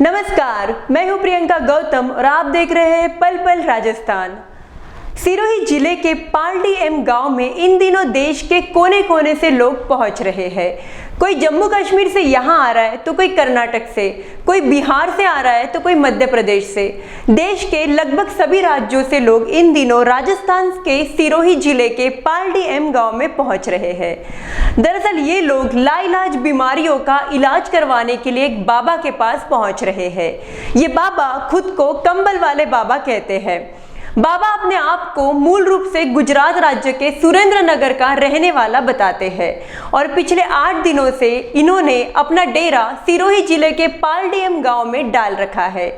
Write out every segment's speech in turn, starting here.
नमस्कार, मैं हूं प्रियंका गौतम और आप देख रहे हैं पल पल राजस्थान। सिरोही जिले के पालड़ी एम गांव में इन दिनों देश के कोने कोने से लोग पहुंच रहे हैं। कोई जम्मू कश्मीर से यहां आ रहा है तो कोई कर्नाटक से, कोई बिहार से आ रहा है तो कोई मध्य प्रदेश से। देश के लगभग सभी राज्यों से लोग इन दिनों राजस्थान के सिरोही जिले के पालड़ी एम गांव में पहुंच रहे हैं। दरअसल ये लोग लाइलाज बीमारियों का इलाज करवाने के लिए एक बाबा के पास पहुंच रहे हैं। ये बाबा खुद को कंबल वाले बाबा कहते हैं। बाबा अपने आप को मूल रूप से गुजरात राज्य के सुरेंद्रनगर का रहने वाला बताते हैं और पिछले 8 दिनों से इन्होंने अपना डेरा सिरोही जिले के पालड़ी एम गांव में डाल रखा है।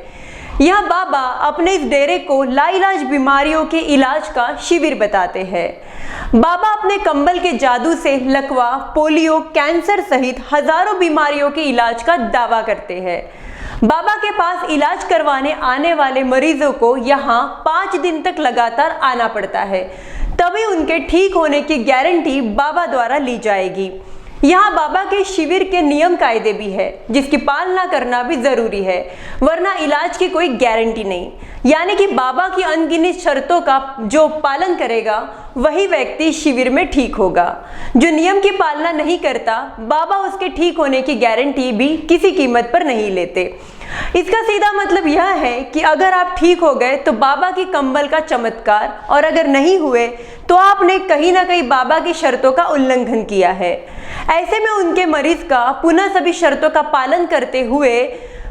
यह बाबा अपने इस डेरे को लाइलाज बीमारियों के इलाज का शिविर बताते हैं। बाबा अपने कंबल के जादू से लकवा, पोलियो, कैंसर सहित हजारों बीमारियों के इलाज का दावा करते हैं। बाबा के पास इलाज करवाने आने वाले मरीजों को यहाँ 5 दिन तक लगातार आना पड़ता है, तभी उनके ठीक होने की गारंटी बाबा द्वारा ली जाएगी। यहाँ बाबा के शिविर के नियम कायदे भी है, जिसकी पालना करना भी जरूरी है, वरना इलाज की कोई गारंटी नहीं। यानी कि बाबा की अनगिनत शर्तों का जो पालन करेगा वही व्यक्ति शिविर में ठीक होगा। जो नियम की पालना नहीं करता, बाबा उसके ठीक होने की गारंटी भी किसी कीमत पर नहीं लेते। इसका सीधा मतलब यह है कि अगर आप ठीक हो गए तो बाबा की कंबल का चमत्कार, और अगर नहीं हुए तो आपने कहीं ना कहीं बाबा की शर्तों का उल्लंघन किया है। ऐसे में उनके मरीज का पुनः सभी शर्तों का पालन करते हुए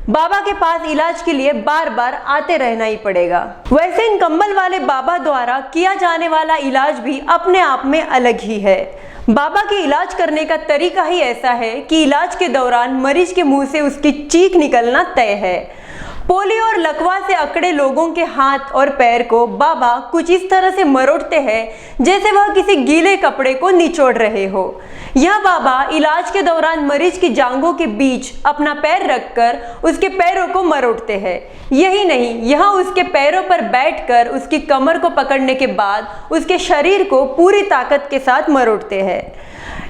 बाबा के पास इलाज के लिए बार बार आते रहना ही पड़ेगा। वैसे इन कंबल वाले बाबा द्वारा किया जाने वाला इलाज भी अपने आप में अलग ही है। बाबा के इलाज करने का तरीका ही ऐसा है कि इलाज के दौरान मरीज के मुंह से उसकी चीख निकलना तय है। पोलियो और लकवा से अकड़े लोगों के हाथ और पैर को बाबा कुछ इस तरह से मरोड़ते हैं जैसे वह किसी गीले कपड़े को निचोड़ रहे हो। यह बाबा इलाज के दौरान मरीज की जांघों के बीच अपना पैर रखकर उसके पैरों को मरोड़ते हैं। यही नहीं, यह उसके पैरों पर बैठकर उसकी कमर को पकड़ने के बाद उसके शरीर को पूरी ताकत के साथ मरोड़ते हैं।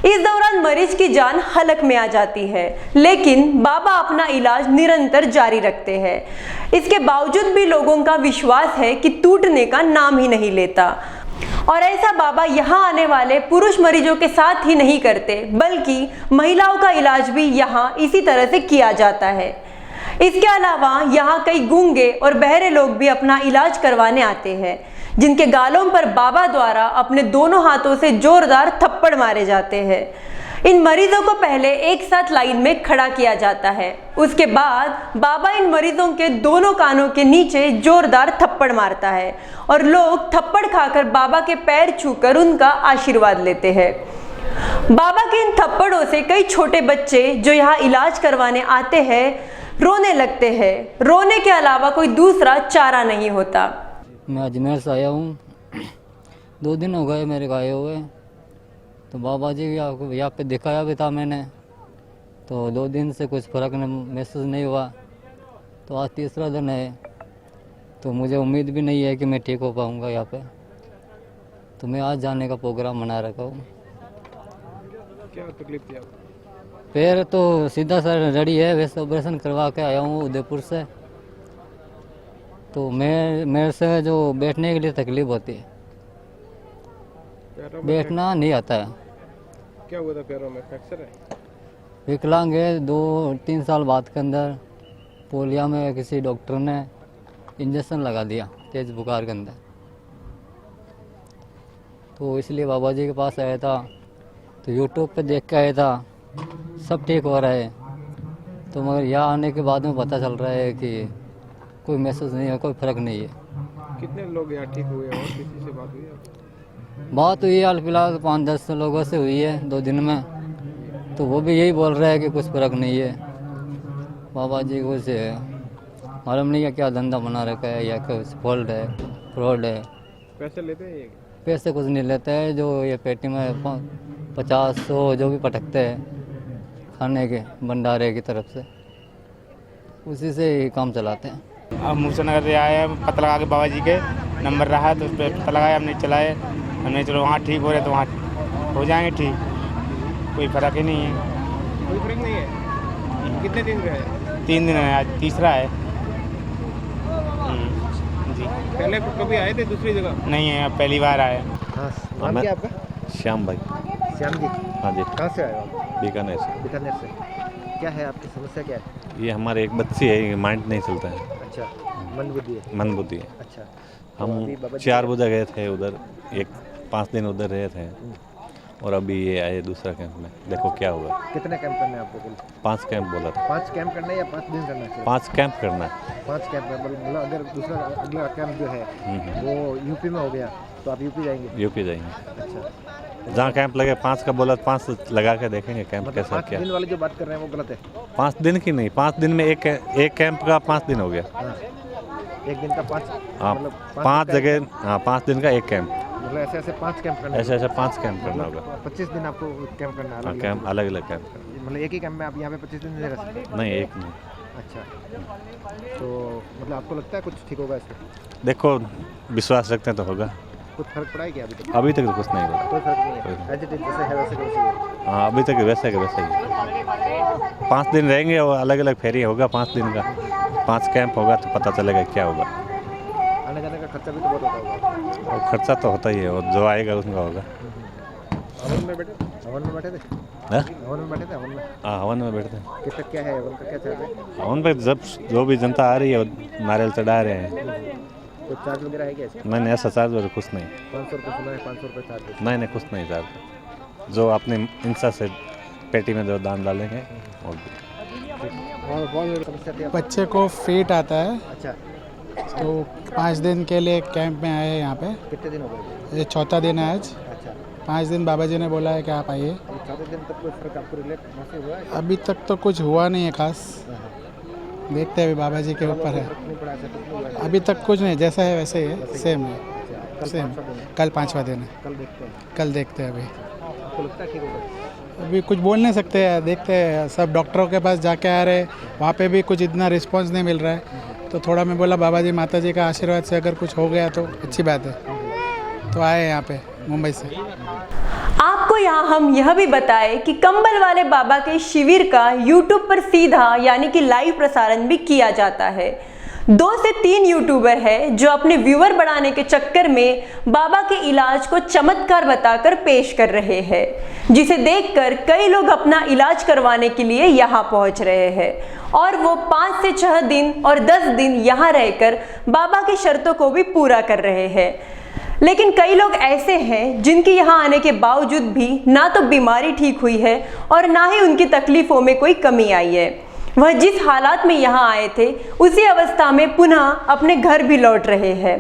इस दौरान मरीज की जान हलक में आ जाती है, लेकिन बाबा अपना इलाज निरंतर जारी रखते हैं। इसके बावजूद भी लोगों का विश्वास है कि टूटने का नाम ही नहीं लेता। और ऐसा बाबा यहाँ आने वाले पुरुष मरीजों के साथ ही नहीं करते, बल्कि महिलाओं का इलाज भी यहाँ इसी तरह से किया जाता है। इसके अलावा यहाँ कई गूंगे और बहरे लोग भी अपना इलाज करवाने आते हैं, जिनके गालों पर बाबा द्वारा अपने दोनों हाथों से जोरदार थप्पड़ मारे जाते हैं। इन मरीजों को पहले एक साथ लाइन में खड़ा किया जाता है। उसके बाद बाबा इन मरीजों के दोनों कानों के नीचे जोरदार थप्पड़ मारता है और लोग थप्पड़ खाकर बाबा के पैर छूकर उनका आशीर्वाद लेते हैं। बाबा के इन थप्पड़ों से कई छोटे बच्चे जो यहाँ इलाज करवाने आते हैं रोने लगते हैं। रोने के अलावा कोई दूसरा चारा नहीं होता। मैं अजमेर से आया हूँ, 2 दिन हो गए मेरे आए हुए। तो बाबा जी यहाँ पे दिखाया भी था मैंने, तो 2 दिन से कुछ फ़र्क महसूस नहीं हुआ। तो आज तीसरा दिन है, तो मुझे उम्मीद भी नहीं है कि मैं ठीक हो पाऊँगा यहाँ पे। तो मैं आज जाने का प्रोग्राम बना रखा हूँ। क्या तकलीफ थी आपको? पैर तो सीधा सा रेडी है, वैसे ऑपरेशन करवा के आया हूँ उदयपुर से। तो मेरे से जो बैठने के लिए तकलीफ होती है, बैठना नहीं आता है। क्या हुआ था पैरों में? फ्रैक्चर है? विकलांग है। 2-3 साल बाद के अंदर पोलिया में किसी डॉक्टर ने इंजेक्शन लगा दिया तेज बुखार के अंदर। तो इसलिए बाबा जी के पास आया था, तो यूट्यूब पे देख के आया था, सब ठीक हो रहा है। तो मगर यहाँ आने के बाद में पता चल रहा है कि कोई महसूस नहीं है, कोई फर्क नहीं है। कितने लोग यहाँ ठीक हुए और किसी से बात हुई है? बात हुई हाल फिलहाल 5-10 लोगों से हुई है 2 दिन में। तो वो भी यही बोल रहे हैं कि कुछ फर्क नहीं है। बाबा जी को से मालूम नहीं है क्या धंधा बना रखा है या कुछ फॉल्ट है, फ्रॉड है। पैसे लेते हैं ये? पैसे कुछ नहीं लेते हैं। जो ये पेटी में 50-100 जो भी पटकते हैं खाने के भंडारे की तरफ से, उसी से ही काम चलाते हैं। अब मूर्छनगर से आए हैं, पता लगा के बाबा जी के नंबर रहा तो उस पर पता लगाया, हमने चलाए, हमने चलो वहाँ ठीक हो रहे तो वहाँ हो जाएंगे ठीक। कोई फ़र्क ही नहीं है। कोई फर्क नहीं है? कितने दिन से है? 3 दिन है, आज तीसरा है। जी। पहले कभी आए थे दूसरी जगह? नहीं है, पहली बार आए। हाँ, नाम क्या आपका? श्याम भाई। श्याम जी, हाँ जी, कहाँ से आए हो आप? बीकानेर से। बीकानेर से। क्या है आपकी समस्या, क्या है? ये हमारे एक बच्ची है, ये माइंड नहीं चलता है, अच्छा, मंदबुद्धि है। मंदबुद्धि है। अच्छा, हम तो अभी बाबा जी 4 बजे गए थे उधर, 5 दिन उधर रहे थे और अभी ये आए दूसरा कैंप में। देखो क्या होगा। कितने कैंप करने हैं आपको कुल? 5 कैंप बोला था। 5 कैंप करना है या 5 दिन करना चाहिए? 5 कैंप करना है। 5 कैंप में मतलब अगर दूसरा अगला कैंप जो है वो यूपी में हो गया तो आप यूपी जाएंगे? यूपी जाएंगे। अच्छा, जहाँ कैंप लगे 5 का बोला, 5 लगा के देखेंगे कैंप मतलब कैसा 5 क्या। दिन वाले जो बात कर रहे हैं वो गलत है? 5 दिन की नहीं, 5 दिन में एक कैंप का 5 दिन हो गया। हाँ, एक दिन का 5, हाँ, मतलब 5 जगह, हाँ 5 दिन का एक कैंप। मतलब ऐसे ऐसे 5 कैंप करना है? ऐसे ऐसे 5 कैंप करना होगा। 25 दिन आपको कैंप करना है? हाँ, कैंप अलग अलग कैंप करना। मतलब एक ही कैंप में आप यहाँ पे 25 दिन नहीं रह सकते? नहीं, एक नहीं। अच्छा, तो मतलब आपको लगता है कुछ ठीक होगा इससे? देखो, विश्वास रखते हैं तो होगा। कुछ फर्क पड़ा है क्या अभी तक? अभी तक तो कुछ नहीं हुआ। कोई फर्क नहीं है, एज इट इज जैसे है वैसे वैसे ही है। हाँ, अभी तक वैसे के वैसे ही। 5 दिन रहेंगे और अलग अलग फेरी होगा 5 दिन का। 5 कैंप होगा तो पता चलेगा क्या होगा। आने जाने का खर्चा भी तो बहुत होता होगा? और खर्चा तो होता ही है, और जो आएगा उसका होगा। हवन में बैठे थे? हाँ, हवन में बैठे थे? हवन में हाँ, हवन में बैठते हैं। कितना क्या है हवन का, क्या चार्ज है? हवन पे जब जो भी जनता आ रही है वो नारियल चढ़ा रहे हैं। कुछ चार्ज वगैरह है क्या इसका? नहीं, ऐसा चार्ज वगैरह कुछ नहीं। 500 रुपये सुना है, 500 रुपये चार्ज है। नहीं, कुछ नहीं चार्ज। जो अपने इंसा से पेटी में जो दान डालेंगे वो भी। और बहुत समस्या थी आपको? बच्चे को फिट आता है अच्छा, तो 5 दिन के लिए कैंप में आए हैं यहाँ पे। कितने दिन हो गए? ये 4था दिन है आज। अच्छा, 5 दिन बाबा जी ने बोला है कि आप आइए। ये 4 दिन तक कोई फर्क आपको रिलेट महसूस हुआ है? अभी तक तो कुछ हुआ नहीं है खास, देखते हैं अभी बाबा जी के ऊपर है। फर्क नहीं पड़ा, ऐसा कुछ नहीं हुआ है? अभी तक कुछ नहीं, जैसा है वैसे ही है, सेम है। कल सेम, 5वां दिन है, कल 5वां दिन है, कल देखते हैं। कल देखते हैं। अभी आपको लगता है ठीक होगा? अभी कुछ बोल नहीं सकते हैं, देखते हैं। सब डॉक्टरों के पास जाके आ रहे हैं, वहाँ पे भी कुछ इतना रिस्पॉन्स नहीं मिल रहा है। तो थोड़ा मैं बोला बाबा जी माता जी का आशीर्वाद से अगर कुछ हो गया तो अच्छी बात है, तो आए यहाँ पे मुंबई से। आपको यहाँ हम यह भी बताएं कि कंबल वाले बाबा के शिविर का YouTube पर सीधा यानी कि लाइव प्रसारण भी किया जाता है। 2 से 3 यूट्यूबर है जो अपने व्यूअर बढ़ाने के चक्कर में बाबा के इलाज को चमत्कार बताकर पेश कर रहे हैं, जिसे देखकर कई लोग अपना इलाज करवाने के लिए यहाँ पहुँच रहे हैं और वो 5 से 6 दिन और 10 दिन यहाँ रहकर बाबा की शर्तों को भी पूरा कर रहे हैं। लेकिन कई लोग ऐसे हैं जिनके यहाँ आने के बावजूद भी ना तो बीमारी ठीक हुई है और ना ही उनकी तकलीफों में कोई कमी आई है। वह जिस हालात में यहाँ आए थे उसी अवस्था में पुनः अपने घर भी लौट रहे हैं।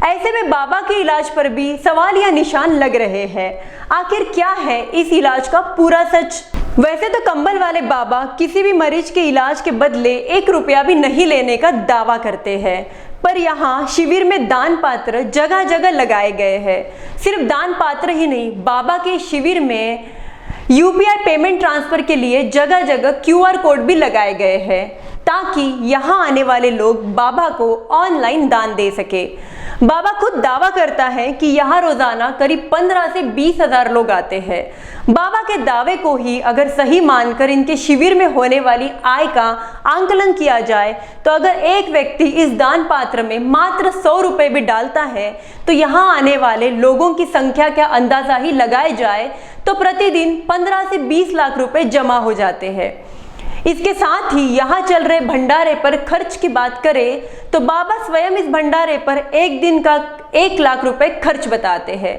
ऐसे में बाबा के इलाज पर भी सवाल या निशान लग रहे हैं। आखिर क्या है इस इलाज का पूरा सच? वैसे तो कंबल वाले बाबा किसी भी मरीज के इलाज के बदले 1 रुपया भी नहीं लेने का दावा करते हैं, पर यहाँ शिविर में दान पात्र जगह जगह लगाए गए हैं। सिर्फ दान पात्र ही नहीं, बाबा के शिविर में UPI पेमेंट ट्रांसफर के लिए जगह जगह QR कोड भी लगाए गए हैं ताकि यहाँ आने वाले लोग बाबा को ऑनलाइन दान दे सके। बाबा खुद दावा करता है कि यहाँ रोजाना करीब 15 से 20 हज़ार लोग आते हैं। बाबा के दावे को ही अगर सही मानकर इनके शिविर में होने वाली आय का आंकलन किया जाए तो अगर एक व्यक्ति इस दान पात्र में मात्र 100 रुपये भी डालता है तो यहाँ आने वाले लोगों की संख्या का अंदाजा ही लगाया जाए तो प्रतिदिन 15 से 20 लाख रुपए जमा हो जाते हैं। इसके साथ ही यहाँ चल रहे भंडारे पर खर्च की बात करें तो बाबा स्वयं इस भंडारे पर एक दिन का 1 लाख रुपए खर्च बताते हैं,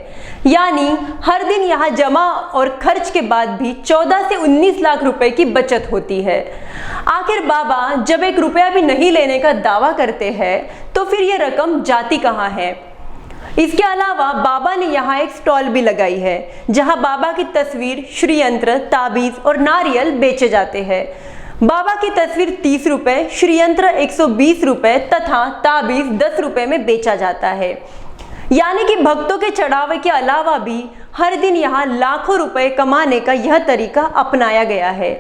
यानी हर दिन यहाँ जमा और खर्च के बाद भी 14 से 19 लाख रुपए की बचत होती है। आखिर बाबा जब 1 रुपया भी नहीं लेने का दावा करते हैं तो फिर ये रकम जाती कहाँ है? इसके अलावा बाबा ने यहाँ एक स्टॉल भी लगाई है जहाँ बाबा की तस्वीर, श्री यंत्र, ताबीज और नारियल बेचे जाते हैं। बाबा की तस्वीर 30 रुपये, श्री यंत्र 120 रुपये तथा ताबीज 10 रुपये में बेचा जाता है। यानी कि भक्तों के चढ़ावे के अलावा भी हर दिन यहाँ लाखों रुपए कमाने का यह तरीका अपनाया गया है।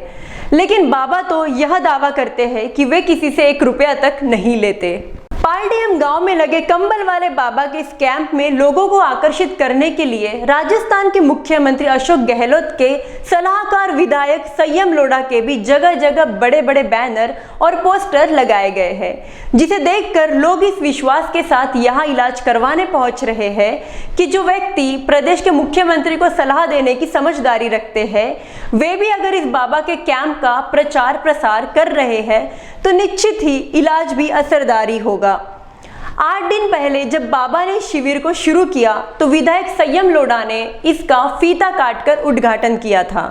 लेकिन बाबा तो यह दावा करते हैं कि वे किसी से 1 रुपया तक नहीं लेते। पालडीएम गांव में लगे कंबल वाले बाबा के इस कैंप में लोगों को आकर्षित करने के लिए राजस्थान के मुख्यमंत्री अशोक गहलोत के सलाहकार विधायक संयम लोढ़ा के भी जगह जगह बड़े बड़े बैनर और पोस्टर लगाए गए हैं, जिसे देखकर लोग इस विश्वास के साथ यहां इलाज करवाने पहुंच रहे हैं कि जो व्यक्ति प्रदेश के मुख्यमंत्री को सलाह देने की समझदारी रखते हैं, वे भी अगर इस बाबा के कैंप का प्रचार प्रसार कर रहे हैं तो निश्चित ही इलाज भी असरदारी होगा। 8 दिन पहले जब बाबा ने शिविर को शुरू किया तो विधायक संयम लोढ़ा ने इसका फीता काटकर उद्घाटन किया था।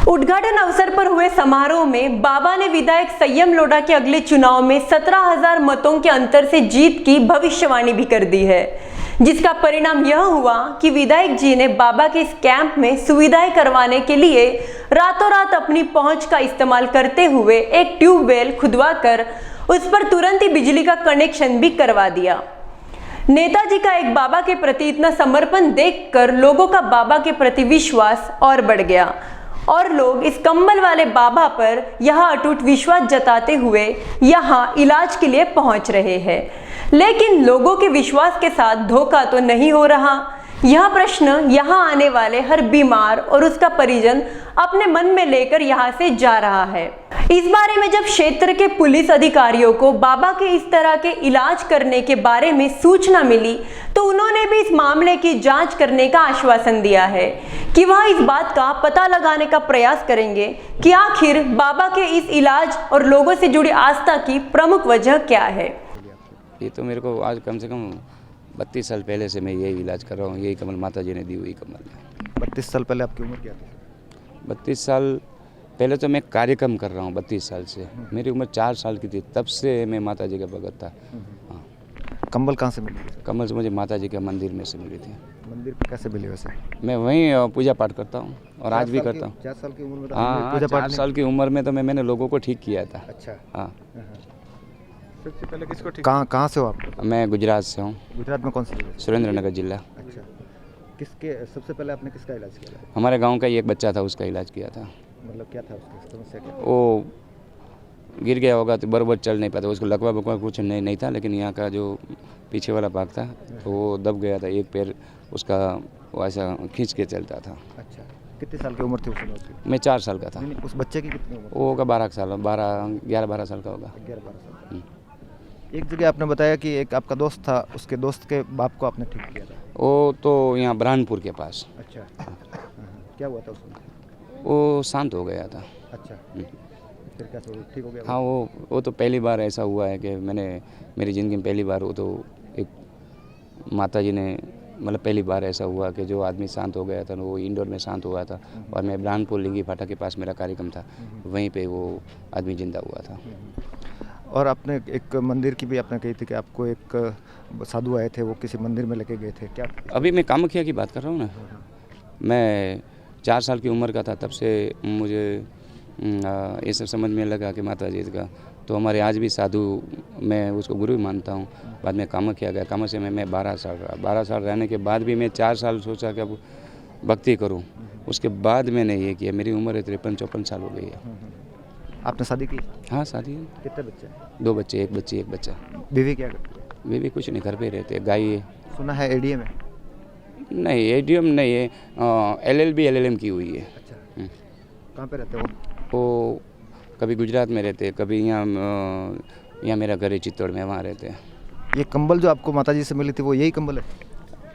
उद्घाटन अवसर पर हुए समारोह में बाबा ने विधायक संयम लोढ़ा के अगले चुनाव में 17,000 मतों के अंतर से जीत की भविष्यवाणी भी कर दी है, जिसका परिणाम यह हुआ कि विधायक जी ने बाबा के इस कैंप में सुविधाएं करवाने के लिए रातों रात अपनी पहुंच का इस्तेमाल करते हुए एक ट्यूबवेल खुदवाकर उस पर तुरंत ही बिजली का कनेक्शन भी करवा दिया। नेताजी का एक बाबा के प्रति इतना समर्पण देखकर लोगों का बाबा के प्रति विश्वास और बढ़ गया और लोग इस कंबल वाले बाबा पर यह अटूट विश्वास जताते हुए यहाँ इलाज के लिए पहुँच रहे हैं। लेकिन लोगों के विश्वास के साथ धोखा तो नहीं हो रहा? यह प्रश्न यहाँ आने वाले हर बीमार और उसका परिजन अपने मन में लेकर यहाँ से जा रहा है। इस बारे में जब क्षेत्र के पुलिस अधिकारियों को बाबा के इस तरह के इलाज करने के बारे में सूचना मिली तो उन्होंने भी इस मामले की जांच करने का आश्वासन दिया है कि वह इस बात का पता लगाने का प्रयास करेंगे कि आखिर बाबा के इस इलाज और लोगों से जुड़ी आस्था की प्रमुख वजह क्या है। ये तो मेरे को आज कम से कम 32 साल पहले से मैं यही इलाज कर रहा हूँ, यही कमल माता जी ने दी हुई कमल है। 32 साल पहले आपकी उम्र क्या थी? 32 साल पहले तो मैं कार्यक्रम कर रहा हूँ 32 साल से। मेरी उम्र 4 साल की थी, तब से मैं माता जी का भगत था। हाँ। कंबल कहाँ से मिली? कमल से मुझे माता जी के मंदिर में से मिली थी। मंदिर पे कैसे मिली वैसे? मैं वहीं पूजा पाठ करता हूँ और आज भी करता हूँ। 4 साल की उम्र में तो हाँ, पूजा पाठ 4 साल की उम्र में तो मैंने लोगों को ठीक किया था। अच्छा। हाँ। सबसे पहले किसको ठीक? कहाँ से हो आप? मैं गुजरात से हूँ। गुजरात में कौन सी जगह? सुरेंद्रनगर जिला। अच्छा। किसके सबसे पहले आपने किसका इलाज किया था? हमारे गाँव का ही एक बच्चा था, उसका इलाज किया था। मतलब क्या था उसकी समस्या क्या? वो गिर गया होगा तो बराबर चल नहीं पाता, उसको लकवा बकवा कुछ नहीं था, लेकिन यहाँ का जो पीछे वाला भाग था तो वो दब गया था, एक पैर उसका वैसा खींच के चलता था। अच्छा। कितनी साल की उम्र थी उस समय? मैं 4 साल का था। नहीं, उस बच्चे की कितनी उम्र? वो होगा 12 साल, 11-12 साल का होगा। 11-12 साल। एक जगह आपने बताया कि एक आपका दोस्त था, उसके दोस्त के बाप को आपने ठीक किया था। वो तो यहाँ बुरहानपुर के पास। अच्छा। क्या हुआ था उसमें? वो शांत हो गया था। अच्छा। फिर क्या ठीक हो गया? हाँ, वो तो पहली बार ऐसा हुआ है कि मेरी ज़िंदगी में पहली बार वो तो एक माता जी ने मतलब पहली बार ऐसा हुआ कि जो आदमी शांत हो गया था, वो इंडोर में शांत हुआ था और मैं बुरहानपुर लिंगी फाटा के पास मेरा कार्यक्रम था, वहीं पे वो आदमी जिंदा हुआ था। और आपने एक मंदिर की भी आपने कही थी कि आपको एक साधु आए थे, वो किसी मंदिर में लेके गए थे, क्या? अभी मैं कामाख्या की बात कर रहा हूँ ना। मैं 4 साल की उम्र का था, तब से मुझे ये सब समझ में लगा कि माता जी का तो हमारे आज भी साधु, मैं उसको गुरु भी मानता हूँ। बाद में कामाख्या गया, कामाख्या में मैं 12 साल रहा। 12 साल रहने के बाद भी मैं 4 साल सोचा कि अब भक्ति करूँ, उसके बाद मैंने ये किया। मेरी उम्र 53-54 साल हो गई है। आपने शादी की? हाँ, शादी है। कितने बच्चे? 2 बच्चे, एक बच्ची एक बच्चा। बीवी क्या करती है? बीवी कुछ नहीं, घर पे रहते, गाय है। सुना है एडीएम है? नहीं, एडीएम नहीं है, LLB LLM की हुई है। अच्छा। कहाँ पे रहते हो? वो कभी गुजरात में रहते, कभी यहाँ मेरा घर है चित्तौड़ में, वहाँ रहते हैं। ये कंबल जो आपको माताजी से मिली थी वो यही कंबल है?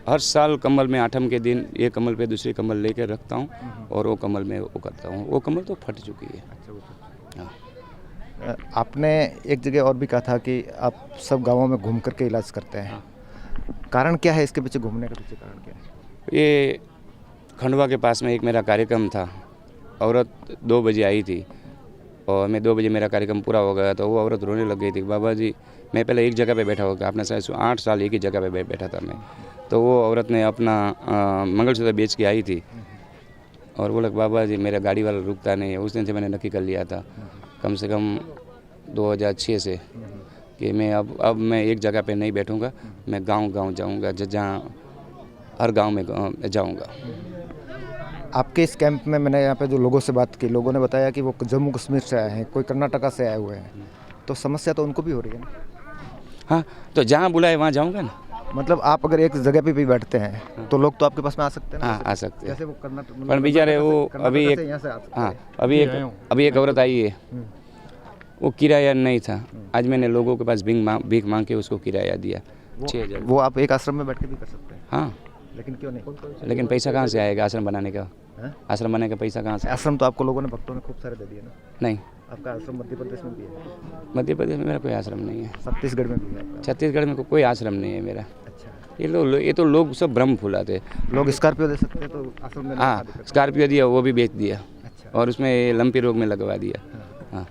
हर साल कंबल में 8म के दिन एक कंबल पे दूसरी कंबल लेके रखता हूँ और वो कंबल में वो करता हूँ। वो कंबल तो फट चुकी है। अच्छा, वो तो। हाँ। आपने एक जगह और भी कहा था कि आप सब गांवों में घूम करके इलाज करते हैं। कारण क्या है इसके पीछे, घूमने के पीछे कारण क्या है? ये खंडवा के पास में एक मेरा कार्यक्रम था, औरत 2 बजे आई थी और मैं 2 बजे मेरा कार्यक्रम पूरा हो गया तो वो औरत रोने लग गई थी। बाबा जी, मैं पहले एक जगह पे बैठा होगा, आपने शायद 8 साल एक ही जगह पे बैठा था मैं, तो वो औरत ने अपना मंगलसूत्र बेच के आई थी और बोला बाबा जी मेरा गाड़ी वाला रुकता नहीं है। उस दिन से मैंने नक्की कर लिया था कम से कम 2006 से कि मैं अब मैं एक जगह पे नहीं बैठूंगा, मैं गांव जाऊंगा, जहाँ हर गांव में जाऊंगा। आपके इस कैंप में मैंने यहाँ पे जो लोगों से बात की, लोगों ने बताया कि वो जम्मू कश्मीर से आए हैं, कोई कर्नाटका से आए हुए हैं, तो समस्या तो उनको भी हो रही है ना? हाँ, तो जहाँ बुलाए वहाँ जाऊँगा ना। मतलब आप अगर एक जगह पे भी बैठते हैं तो लोग तो आपके पास में आ सकते हैं ना? हाँ, आ सकते हैं। कैसे वो करना पर बेचारे वो अभी एक यहाँ से आ सकते हाँ हैं? अभी एक औरत आई है, वो किराया नहीं था, आज मैंने लोगों के पास भीख मांग के उसको किराया दिया 6,000। वो आप एक आश्रम में बैठ के भी कर सकते हैं, हाँ, लेकिन क्यों नहीं? लेकिन पैसा कहाँ से आएगा आश्रम बनाने का? हाँ? आश्रम बनाने का पैसा कहाँ से? आश्रम तो आपको लोगों ने, भक्तों ने खूब सारे दे दिए ना। नहीं, आपका आश्रम मध्य प्रदेश में भी है, मध्य प्रदेश में मेरा कोई आश्रम नहीं है, छत्तीसगढ़ में भी है आपका। छत्तीसगढ़ में कोई आश्रम नहीं है मेरा। अच्छा, ये तो लोग सब भ्रम फुलाते। लोग स्कॉर्पियो दे सकते हैं तो आश्रम में हाँ, स्कॉर्पियो दिया वो भी बेच दिया, अच्छा, और उसमें लंपी रोग में लगवा दिया। हाँ,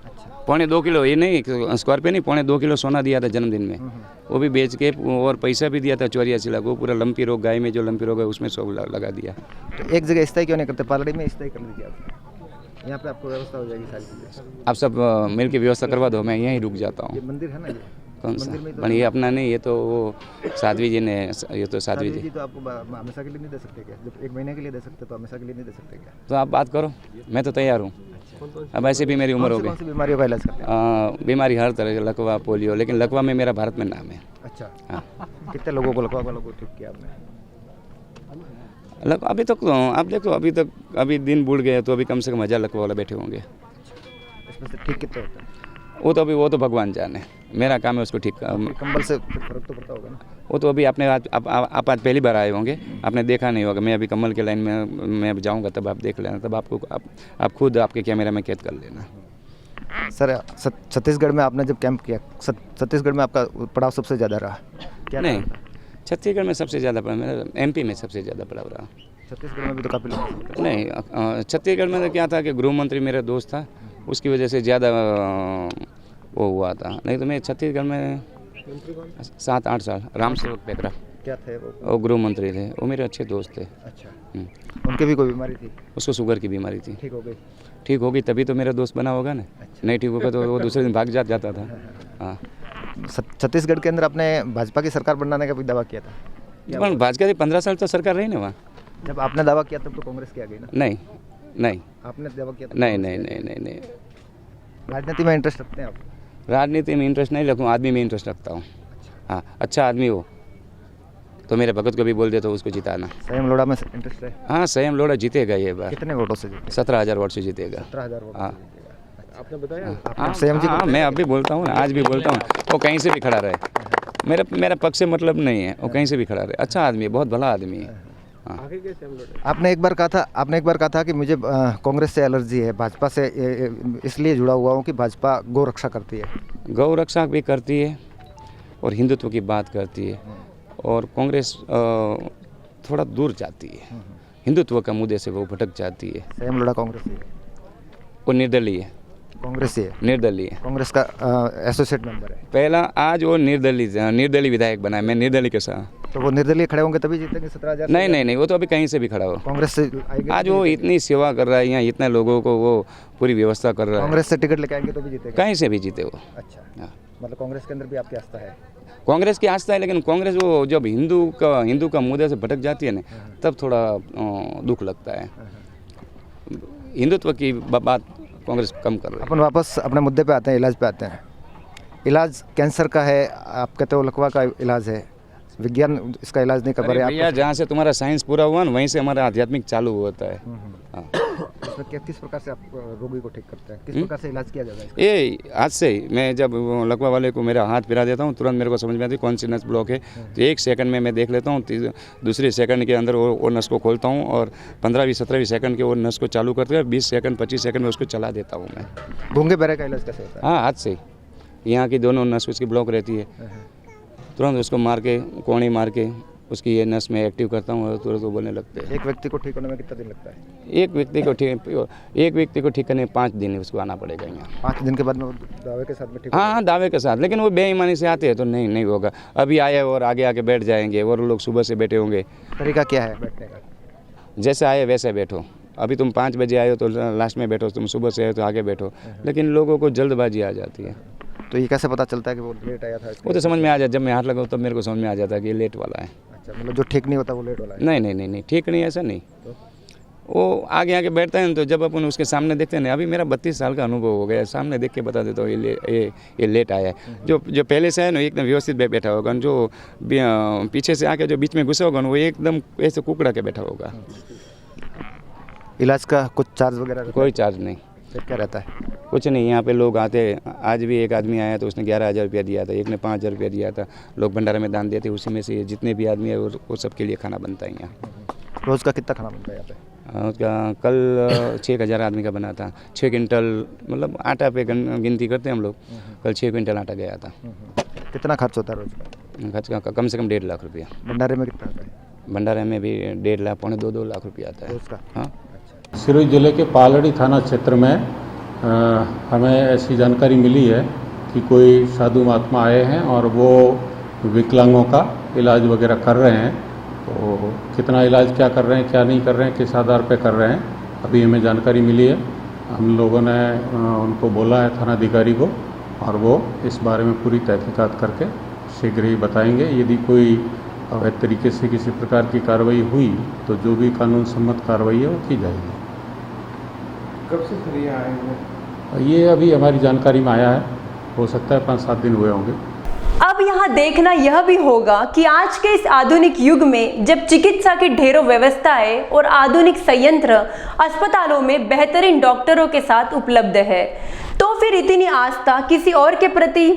अच्छा, 2.25 किलो, ये नहीं स्कॉर्पियो नहीं, 2.25 किलो सोना दिया था जन्मदिन में, वो भी बेच के, और पैसा भी दिया था 84 लाख। वो पूरा लंपी रोग, गाय में जो लंपी रोग है उसमें सब लगा दिया। तो एक जगह स्थायी क्यों नहीं करते? पालड़ी में स्थायी कर लीजिए आप, यहाँ पे आपको व्यवस्था हो जाएगी सारी चीज़ें। आप सब मिल के व्यवस्था करवा दो, मैं यहीं रुक जाता ये हूँ। मंदिर है ना, ये कौन सा? मंदिर में ही तो पर ये अपना नहीं, ये तो वो साध्वी जी ने, ये तो साध्वी जी जी। तो आपको हमेशा के लिए नहीं दे सकते क्या? जब 1 महीने के लिए दे सकते तो हमेशा के लिए नहीं दे सकते क्या? तो आप बात करो, मैं तो तैयार हूँ। अब ऐसे भी मेरी उम्र हो कौन गई। सी बीमारियों का इलाज करते हैं? बीमारी हर तरह की, लकवा, पोलियो, लेकिन लकवा में मेरा भारत में नाम है। अच्छा, हाँ, कितने लोगों को लकवा वालों को ठीक किया आपने? अभी तक आप देखो, अभी दिन बुढ़ गए तो अभी कम से कम 1000 लकवा वाला बैठे होंगे। इसमें से ठीक कितने होते हैं? वो तो भगवान जाने, मेरा काम है उसको ठीक। कंबल से फर्क तो पड़ता होगा ना? वो तो अभी आपने आप आज पहली बार आए होंगे, आपने देखा नहीं होगा। मैं अभी कमल के लाइन में मैं अब जाऊँगा, तब आप देख लेना, तब आपको आप खुद आपके कैमरा में कैद कर लेना। सर, छत्तीसगढ़ में आपने जब कैंप किया, छत्तीसगढ़ में आपका पड़ाव सबसे ज़्यादा रहा क्या? नहीं, छत्तीसगढ़ में सबसे ज़्यादा पड़ा मेरा, MP में सबसे ज़्यादा पड़ा रहा। छत्तीसगढ़ में भी तो काफ़ी लोग। नहीं, छत्तीसगढ़ में तो क्या था कि गृह मंत्री मेरा दोस्त था, उसकी वजह से ज़्यादा वो हुआ था। नहीं तो मैं छत्तीसगढ़ में 7-8 साल राम सेवक पेकरा, क्या थे वो? गृह मंत्री थे, वो मेरे अच्छे दोस्त थे। अच्छा, उनके भी कोई बीमारी थी? उसको शुगर की बीमारी थी। ठीक हो गई? ठीक होगी तभी तो मेरा दोस्त बना होगा ना। नहीं ठीक होगा तो वो दूसरे दिन भाग जाता था। हाँ, छत्तीसगढ़ के अंदर आपने भाजपा की सरकार बनाने का भी दावा किया था? पर भाजपा की 15 साल तो सरकार रही ना वहाँ। जब आपने दावा किया तब तो कांग्रेस की आ गई ना? नहीं, आपने दावा किया था? नहीं। राजनीति में इंटरेस्ट रखते हैं आप? राजनीति में इंटरेस्ट नहीं रखूँ, आदमी में इंटरेस्ट रखता हूँ। हाँ, अच्छा आदमी हो तो मेरे भगत को भी बोल देता हूँ उसको जिताना। संयम लोढ़ा में इंटरेस्ट है? हाँ, संयम लोढ़ा जीतेगा ये बार। कितने वोटों से जीते? 17,000 वोट से जीतेगा। 17,000 वोट। हाँ, आपने बताया हाँ, संयम जी को हाँ, मैं अभी बोलता हूँ ना, आज भी बोलता हूँ, वो कहीं से भी खड़ा रहे, मेरा पक्ष से मतलब नहीं है, वो कहीं से भी खड़ा रहे। अच्छा आदमी है, बहुत भला आदमी है। हाँ, आगे कैसे हम लौटे? आपने एक बार कहा था कि मुझे कांग्रेस से एलर्जी है, भाजपा से इसलिए जुड़ा हुआ हूँ कि भाजपा गौ रक्षा करती है। गौ रक्षा भी करती है और हिंदुत्व की बात करती है, और कांग्रेस थोड़ा दूर जाती है, हिंदुत्व का मुद्दे से वो भटक जाती है। संयम लोढ़ा कांग्रेस ही है? वो निर्दलीय है, कांग्रेस ही है? निर्दलीय है। कांग्रेस का एसोसिएट मेंबर है? पहला आज वो निर्दलीय विधायक बना है, मैं निर्दलीय के साथ। तो वो निर्दलीय खड़े होंगे तभी जीतेंगे 17,000? नहीं, वो तो अभी कहीं से भी खड़ा हो। कांग्रेस से आएंगे? आज वो इतनी सेवा कर रहा है यहाँ, इतने लोगों को वो पूरी व्यवस्था कर रहा है, कांग्रेस से टिकट लेके आएंगे तो भी जीतेगा? कहीं से भी जीते वो। अच्छा, हाँ। मतलब कांग्रेस के अंदर भी आपकी आस्था है? कांग्रेस की आस्था है, लेकिन कांग्रेस वो जब हिंदू का मुद्दे से भटक जाती है ना, तब थोड़ा दुख लगता है। हिंदुत्व की बात कांग्रेस कम कर रही है। अपन वापस अपने मुद्दे पे आते हैं, इलाज पे आते हैं। इलाज कैंसर का है, आप कहते हो लकवा का इलाज है, विज्ञान इसका इलाज नहीं कर पा रहे भैया, जहाँ से तुम्हारा साइंस पूरा हुआ ना, वहीं से हमारा आध्यात्मिक चालू होता है। हाँ। इसमें किस प्रकार से आप रोगी को ठीक करते हैं, किस प्रकार से इलाज किया जाता है? ये आज से ही मैं जब लकवा वाले को मेरा हाथ फिरा देता हूँ, तुरंत मेरे को समझ में आती है कौन सी नस ब्लॉक है, तो 1 सेकंड में मैं देख लेता हूँ, दूसरे सेकंड के अंदर वो नस को खोलता हूँ, और 15-17 सेकंड के वो नस को चालू करते हैं, 20 सेकंड 25 सेकंड में उसको चला देता हूँ मैं। गूंगे बहरे का इलाज कैसे होता है? हाँ, आज से ही यहाँ की दोनों नस उसकी ब्लॉक रहती है, तुरंत उसको मार के, कोणी मार के उसकी ये नस में एक्टिव करता हूँ और तुरंत वो बोलने लगते हैं। एक व्यक्ति को ठीक होने में कितना दिन लगता है? एक व्यक्ति को ठीक करने में 5 दिन उसको आना पड़ेगा यहाँ। 5 दिन के बाद में वो दावे के साथ में ठीक? हाँ, दावे के साथ, लेकिन वो बेईमानी से आते हैं तो नहीं होगा। अभी आए और आगे आके बैठ जाएंगे, और लोग सुबह से बैठे होंगे। तरीका क्या है बैठने का? जैसे आए वैसे बैठो। अभी तुम 5 बजे आए हो तो लास्ट में बैठो, तुम सुबह से आए तो आगे बैठो, लेकिन लोगों को जल्दबाजी आ जाती है। तो ये कैसे पता चलता है कि वो लेट आया था? वो तो समझ में आ जाता, जब मैं हाथ लगाऊँ तब मेरे को समझ में आ जाता है कि ये लेट वाला है। अच्छा, मतलब जो ठीक नहीं होता वो लेट वाला है? नहीं, ठीक नहीं, ऐसा नहीं। वो आगे आगे बैठता है ना, तो जब अपन उसके सामने देखते हैं ना, अभी मेरा 32 साल का अनुभव हो गया, सामने देख के बता देता हूँ ये लेट आया है। जो पहले से है ना एकदम व्यवस्थित बैठा होगा, जो पीछे से आके जो बीच में घुसा होगा ना, वो एकदम ऐसे कुकड़ा के बैठा होगा। इलाज का कुछ चार्ज वगैरह? कोई चार्ज नहीं। फिर क्या रहता है? कुछ नहीं, यहाँ पे लोग आते, आज भी एक आदमी आया तो उसने 11,000 रुपया दिया था, एक ने 5,000 रुपया दिया था। लोग भंडारा में दान देते, उसी में से जितने भी आदमी है वो सबके लिए खाना बनता है यहाँ। रोज़ का कितना खाना बनता है यहाँ पे? उसका कल 6,000 आदमी का बना था। 6 क्विंटल मतलब आटा पे गिनती करते हैं हम लोग। कल 6 क्विंटल आटा गया था। कितना खर्च होता है रोज़ का? खर्च का कम से कम 1.5 लाख रुपया। भंडारे में कितना आता है? भंडारे में भी 1.5 लाख, 2.25 लाख रुपया आता है रोज़ का? हाँ। सिरोही जिले के पालड़ी थाना क्षेत्र में हमें ऐसी जानकारी मिली है कि कोई साधु महात्मा आए हैं और वो विकलांगों का इलाज वगैरह कर रहे हैं। तो कितना इलाज क्या कर रहे हैं, क्या नहीं कर रहे हैं, किस आधार पे कर रहे हैं, अभी हमें जानकारी मिली है। हम लोगों ने उनको बोला है थानाधिकारी को, और वो इस बारे में पूरी तहकीकात करके शीघ्र ही बताएंगे। यदि कोई अवैध तरीके से किसी प्रकार की कार्रवाई हुई तो जो भी कानून सम्मत कार्रवाई है वो की जाएगी। कब से सर ये आए हैं? ये अभी हमारी जानकारी में आया है, हो सकता है 5-7 दिन हुए होंगे। अब यहाँ देखना यह भी होगा कि आज के इस आधुनिक युग में जब चिकित्सा की ढेरों व्यवस्थाएं और आधुनिक संयंत्र अस्पतालों में बेहतरीन डॉक्टरों के साथ उपलब्ध है, तो फिर इतनी आस्था किसी और के प्रति?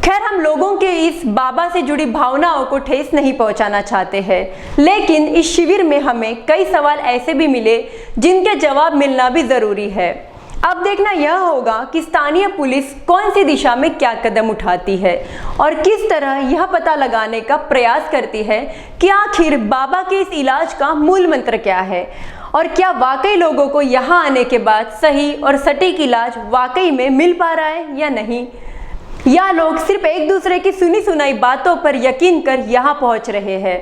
खैर, हम लोगों के इस बाबा से जुड़ी भावनाओं को ठेस नहीं पहुंचाना चाहते हैं, लेकिन इस शिविर में हमें कई सवाल ऐसे भी मिले जिनके जवाब मिलना भी जरूरी है। अब देखना यह होगा कि स्थानीय पुलिस कौन सी दिशा में क्या कदम उठाती है और किस तरह यह पता लगाने का प्रयास करती है कि आखिर बाबा के इस इलाज का मूल मंत्र क्या है, और क्या वाकई लोगों को यहाँ आने के बाद सही और सटीक इलाज वाकई में मिल पा रहा है या नहीं, या लोग सिर्फ एक दूसरे की सुनी सुनाई बातों पर यकीन कर यहाँ पहुँच रहे हैं।